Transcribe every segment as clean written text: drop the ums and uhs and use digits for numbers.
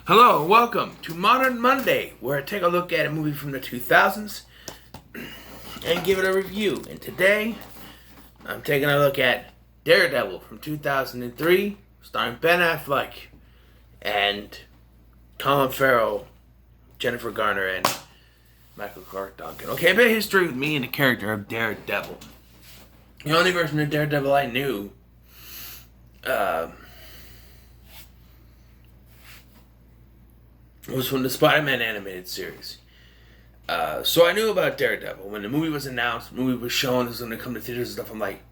Hello, welcome to Modern Monday, where I take a look at a movie from the 2000s and give it a review. And today, I'm taking a look at DareDevil from 2003, starring Ben Affleck and Colin Farrell, Jennifer Garner, and Michael Clark Duncan. Okay, a bit of history with me and the character of DareDevil. The only version of DareDevil I knew was from the Spider-Man animated series. So I knew about Daredevil. When the movie was announced, the movie was shown, it was going to come to theaters and stuff, I'm like,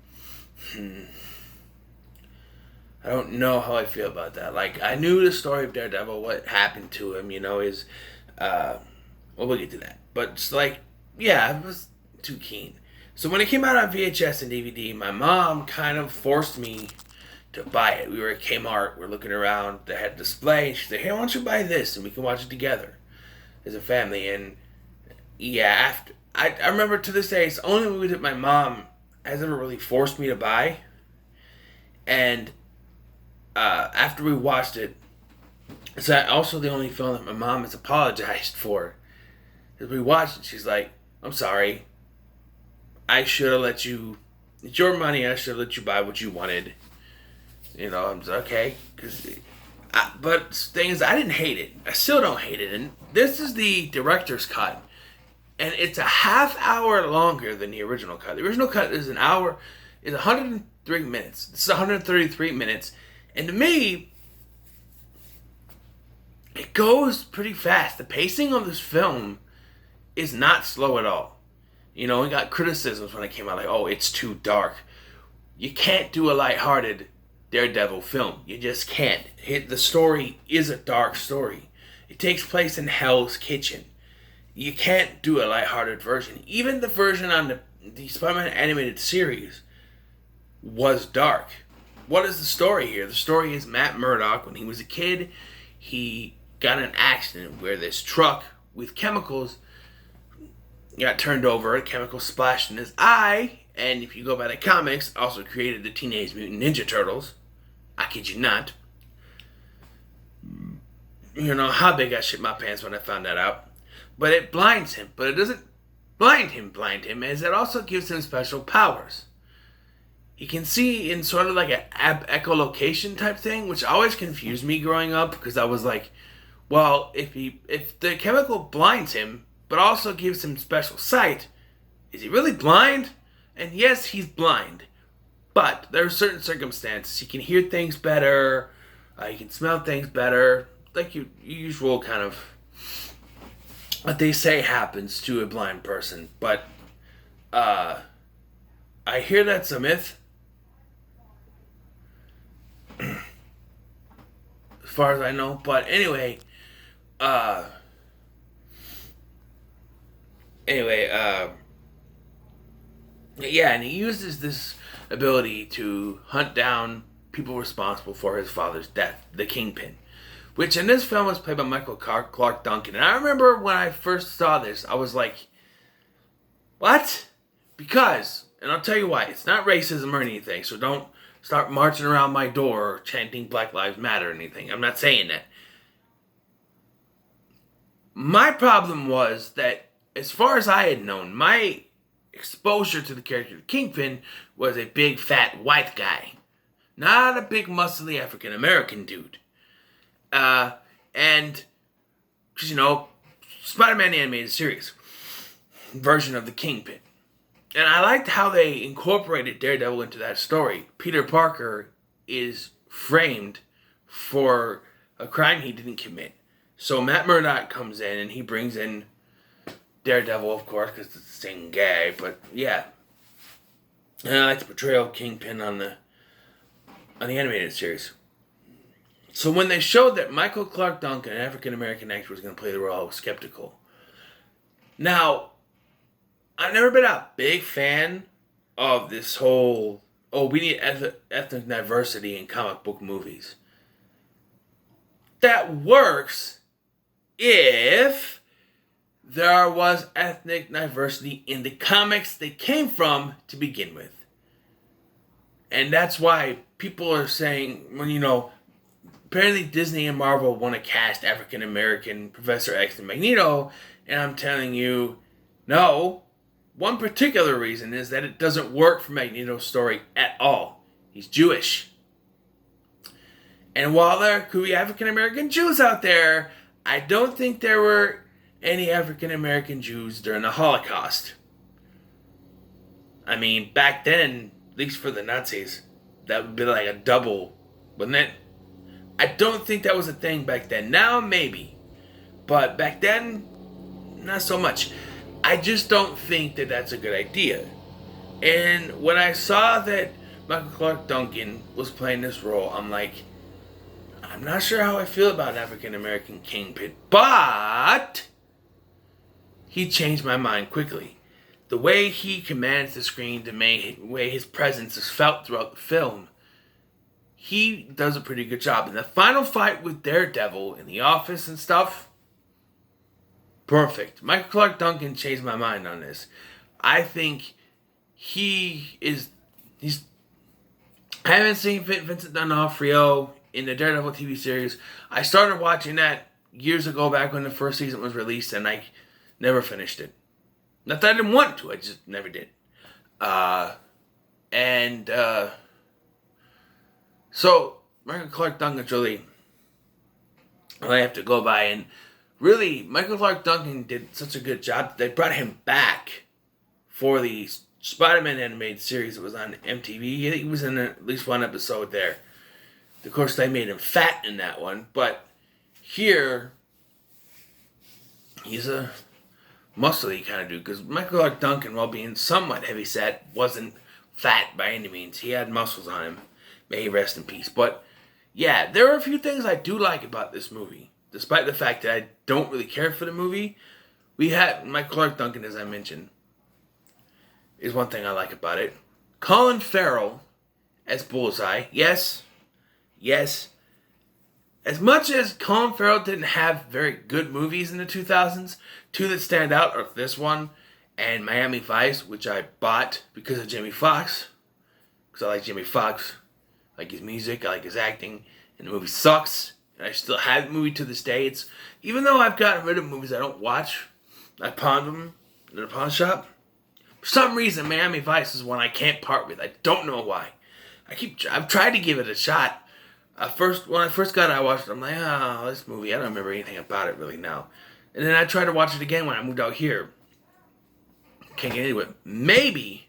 I don't know how I feel about that. Like, I knew the story of Daredevil, what happened to him, well, we'll get to that. But it's like, yeah, I was too keen. So when it came out on VHS and DVD, my mom kind of forced me to buy it. We were at Kmart, we're looking around, they had a display, and she said, hey, why don't you buy this and we can watch it together as a family. And yeah, I remember to this day, it's the only movie that my mom has ever really forced me to buy. And after we watched it, it's also the only film that my mom has apologized for. As we watched it, she's like, I'm sorry, I should have let you, it's your money, I should have let you buy what you wanted. I'm just okay. But the thing is, I didn't hate it. I still don't hate it. And this is the director's cut. And it's a half hour longer than the original cut. The original cut is 103 minutes. This is 133 minutes. And to me, it goes pretty fast. The pacing of this film is not slow at all. We got criticisms when it came out, like, oh, it's too dark. You can't do a lighthearted Daredevil film. You just can't. The story is a dark story. It takes place in Hell's Kitchen. You can't do a lighthearted version. Even the version on the Spider-Man animated series was dark. What is the story here? The story is Matt Murdock, when he was a kid, he got in an accident where this truck with chemicals got turned over, a chemical splashed in his eye, and if you go by the comics, also created the Teenage Mutant Ninja Turtles. I kid you not. How big I shit my pants when I found that out. But it blinds him. But it doesn't blind him, as it also gives him special powers. He can see in sort of like an echolocation type thing, which always confused me growing up, because I was like, well, if the chemical blinds him, but also gives him special sight, is he really blind? And yes, he's blind. But there are certain circumstances. He can hear things better. He can smell things better. Like your usual kind of what they say happens to a blind person. But I hear that's a myth. As far as I know. But anyway. Yeah, and he uses this ability to hunt down people responsible for his father's death, the Kingpin, which in this film was played by Michael Clark Duncan. And I remember when I first saw this, I was like, what? Because, and I'll tell you why, it's not racism or anything, so don't start marching around my door chanting Black Lives Matter or anything. I'm not saying that. My problem was that, as far as I had known, my exposure to the character of Kingpin was a big fat white guy, not a big muscly African American dude. And Spider-Man animated series version of the Kingpin, and I liked how they incorporated Daredevil into that story. Peter Parker is framed for a crime he didn't commit, so Matt Murdock comes in and he brings in Daredevil, of course, because it's the same guy, but yeah. And I like the portrayal of Kingpin on the animated series. So when they showed that Michael Clark Duncan, an African-American actor, was going to play the role, I was skeptical. Now, I've never been a big fan of this whole, we need ethnic diversity in comic book movies. That works if there was ethnic diversity in the comics they came from to begin with. And that's why people are saying, when apparently Disney and Marvel want to cast African American Professor X and Magneto, and I'm telling you, no. One particular reason is that it doesn't work for Magneto's story at all. He's Jewish. And while there could be African American Jews out there, I don't think there were any African American Jews during the Holocaust. I mean, back then, at least for the Nazis, that would be like a double, wouldn't it? I don't think that was a thing back then. Now, maybe. But back then, not so much. I just don't think that that's a good idea. And when I saw that Michael Clark Duncan was playing this role, I'm like, I'm not sure how I feel about an African American Kingpin. But he changed my mind quickly. The way he commands the screen, the way his presence is felt throughout the film, he does a pretty good job. And the final fight with Daredevil in the office and stuff, perfect. Michael Clark Duncan changed my mind on this. I think he's... I haven't seen Vincent D'Onofrio in the Daredevil TV series. I started watching that years ago, back when the first season was released, and I never finished it. Not that I didn't want to, I just never did. So, Michael Clark Duncan's really I have to go by, and really, Michael Clark Duncan did such a good job. They brought him back for the Spider-Man animated series that was on MTV. He was in at least one episode there. Of course, they made him fat in that one, but here, he's a muscly kind of dude, because Michael Clark Duncan, while being somewhat heavyset, wasn't fat by any means. He had muscles on him. May he rest in peace. But yeah, there are a few things I do like about this movie, despite the fact that I don't really care for the movie. We had Michael Clark Duncan, as I mentioned, is one thing I like about it. Colin Farrell as Bullseye, yes. As much as Colin Farrell didn't have very good movies in the 2000s, two that stand out are this one and Miami Vice, which I bought because of Jamie Foxx. Because I like Jamie Foxx. I like his music, I like his acting, and the movie sucks. And I still have the movie to this day. It's even though I've gotten rid of movies I don't watch, I pawned them in the pawn shop. For some reason, Miami Vice is one I can't part with. I don't know why. I've tried to give it a shot. When I first got it, I watched it. I'm like, oh, this movie, I don't remember anything about it really now. And then I tried to watch it again when I moved out here. Can't get into it. Maybe,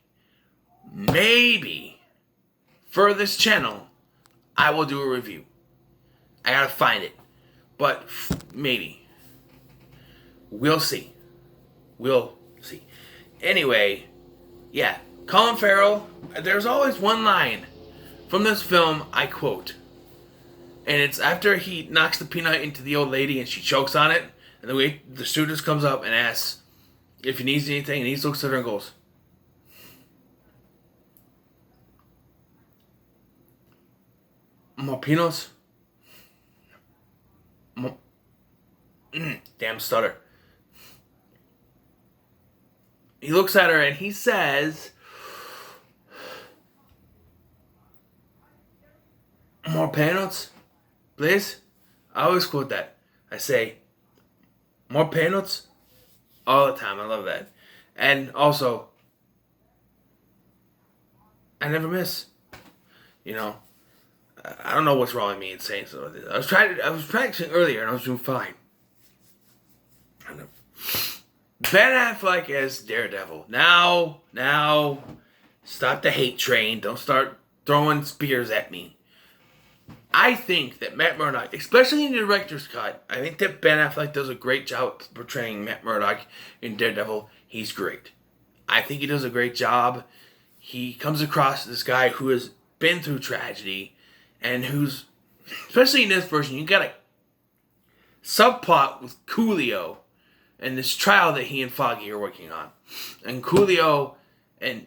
for this channel, I will do a review. I gotta find it. But, maybe. We'll see. Anyway, yeah, Colin Farrell, there's always one line from this film I quote. And it's after he knocks the peanut into the old lady and she chokes on it. And the stewardess comes up and asks if he needs anything. And he looks at her and goes, "More peanuts?" Damn stutter. He looks at her and he says, "More peanuts, please?" I always quote that. I say, "More peanuts?" all the time. I love that. And also, I never miss. You know, I don't know what's wrong with me in saying something like this. I was practicing earlier and I was doing fine. I know. Ben Affleck as Daredevil. Now, stop the hate train. Don't start throwing spears at me. I think that Matt Murdock, especially in the director's cut, I think that Ben Affleck does a great job portraying Matt Murdock in Daredevil. He's great. I think he does a great job. He comes across this guy who has been through tragedy and who's, especially in this version, you got a subplot with Coolio and this trial that he and Foggy are working on. And Coolio, and,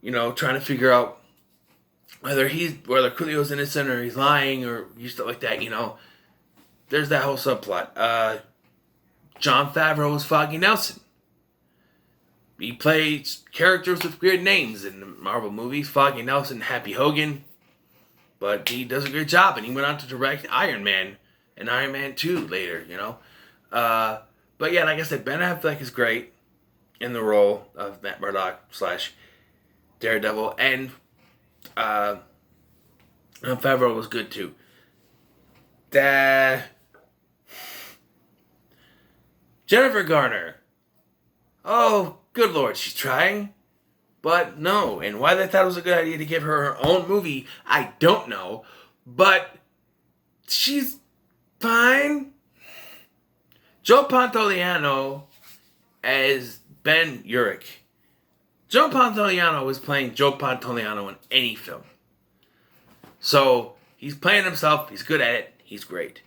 trying to figure out whether Coolio's innocent or he's lying or stuff like that, There's that whole subplot. Jon Favreau is Foggy Nelson. He plays characters with weird names in the Marvel movies. Foggy Nelson, Happy Hogan. but he does a great job, and he went on to direct Iron Man and Iron Man 2 later, you know. But yeah, like I said, Ben Affleck is great in the role of Matt Murdock / Daredevil, and Favreau was good too. Jennifer Garner. Oh, good Lord, she's trying. But no, and why they thought it was a good idea to give her her own movie, I don't know. But she's fine. Joe Pantoliano as Ben Urich. Joe Pantoliano was playing Joe Pantoliano in any film. So, he's playing himself. He's good at it. He's great.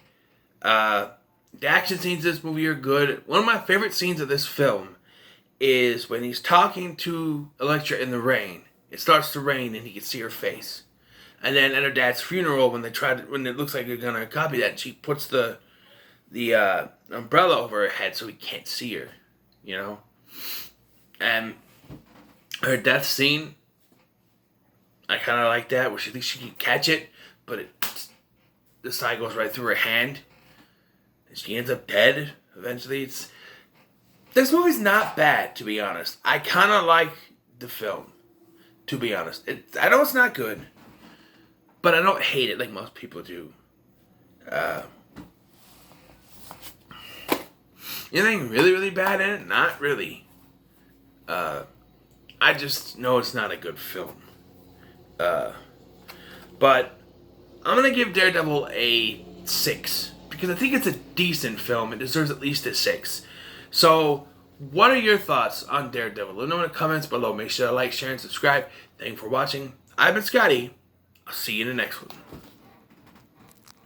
The action scenes of this movie are good. One of my favorite scenes of this film is when he's talking to Elektra in the rain. It starts to rain and he can see her face. And then at her dad's funeral, when it looks like they're gonna copy that, she puts the umbrella over her head so he can't see her, you know. And her death scene, I kind of like that, where she thinks she can catch it, but the side goes right through her hand, and she ends up dead. Eventually, this movie's not bad, to be honest. I kind of like the film, to be honest. I know it's not good, but I don't hate it like most people do. Anything really, really bad in it? Not really. I just know it's not a good film. But I'm going to give Daredevil a 6. Because I think it's a decent film. It deserves at least a 6. So, what are your thoughts on Daredevil? Let me know in the comments below. Make sure to like, share, and subscribe. Thank you for watching. I've been Scotty. I'll see you in the next one.